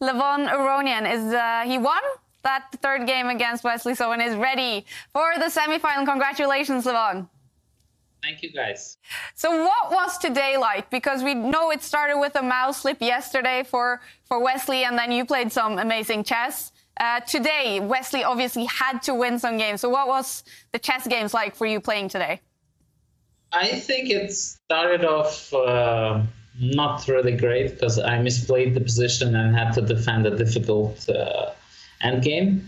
Levon Aronian he won that third game against Wesley So and is ready for the semi-final. Congratulations, Levon. Thank you, guys. So what was today like? Because we know it started with a mouse slip yesterday for Wesley, and then you played some amazing chess. Today, Wesley obviously had to win some games. So what was the chess games like for you playing today? I think it started off not really great because I misplayed the position and had to defend a difficult endgame.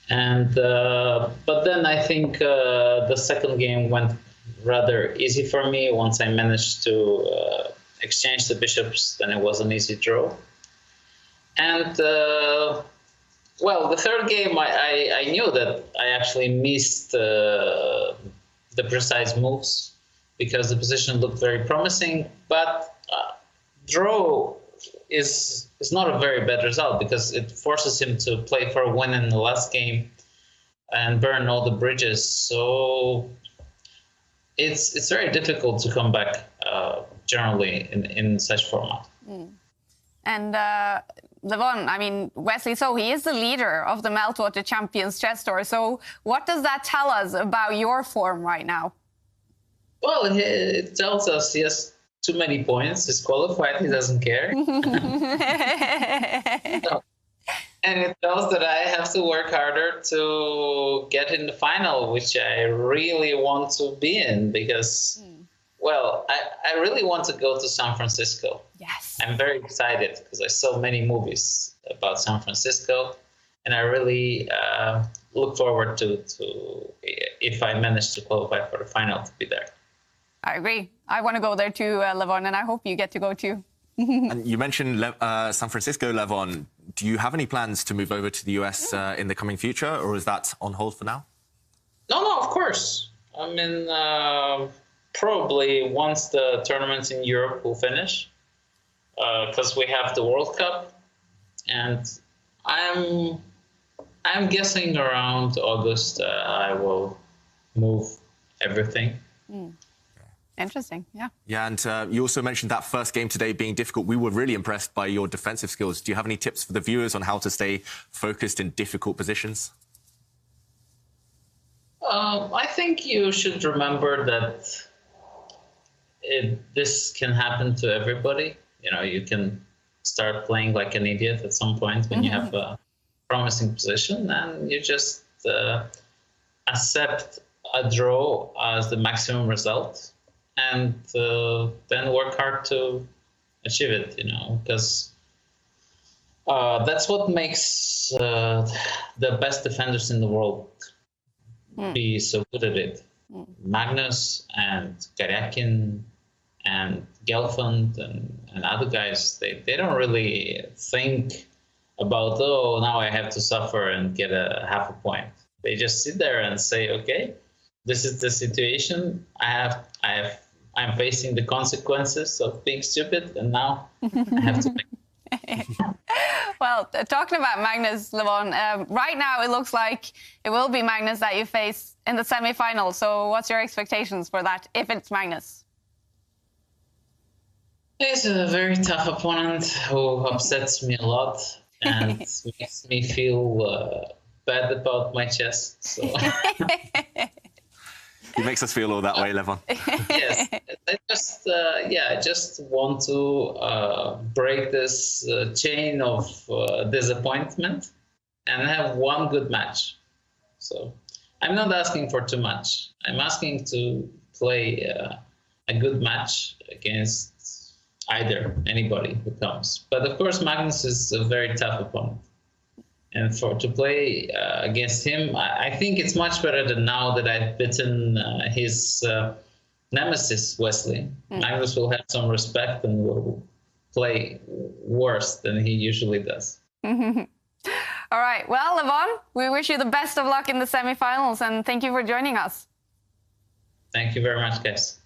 And but then I think the second game went rather easy for me. Once I managed to exchange the bishops, then it was an easy draw. And well, the third game, I knew that I actually missed the precise moves because the position looked very promising. But draw is not a very bad result because it forces him to play for a win in the last game and burn all the bridges. So it's very difficult to come back generally in such format. Mm. And Levon, I mean, Wesley So, he is the leader of the Meltwater Champions Chess Tour. So what does that tell us about your form right now? Well, it tells us he has too many points. He's qualified. He doesn't care. And it tells that I have to work harder to get in the final, which I really want to be in because, well, I really want to go to San Francisco. Yes. I'm very excited because I saw many movies about San Francisco, and I really look forward to if I manage to qualify for the final, to be there. I agree. I want to go there too, Levon, and I hope you get to go too. And you mentioned San Francisco, Levon. Do you have any plans to move over to the US in the coming future, or is that on hold for now? No, of course. I mean, probably once the tournaments in Europe will finish, because we have the World Cup, and I'm guessing around August I will move everything. Interesting, yeah. Yeah, and you also mentioned that first game today being difficult. We were really impressed by your defensive skills. Do you have any tips for the viewers on how to stay focused in difficult positions? I think you should remember that this can happen to everybody. You know, you can start playing like an idiot at some point when you have a promising position, and you just accept a draw as the maximum result. And then work hard to achieve it, you know, because that's what makes the best defenders in the world be so good at it. Magnus and Karyakin and Gelfand and other guys, they don't really think about, oh, now I have to suffer and get a half a point. They just sit there and say, okay, this is the situation. I'm facing the consequences of being stupid, and now I have to make Well, talking about Magnus, Levon, right now it looks like it will be Magnus that you face in the semi-final. So what's your expectations for that, if it's Magnus? He's a very tough opponent who upsets me a lot and makes me feel bad about my chess. So. He makes us feel all that way, Levon. Yes, I just want to break this chain of disappointment and have one good match. So I'm not asking for too much. I'm asking to play a good match against anybody who comes. But of course, Magnus is a very tough opponent. And to play against him, I think it's much better than now that I've beaten his nemesis, Wesley. Magnus will have some respect and will play worse than he usually does. All right. Well, Levon, we wish you the best of luck in the semifinals, and thank you for joining us. Thank you very much, guys.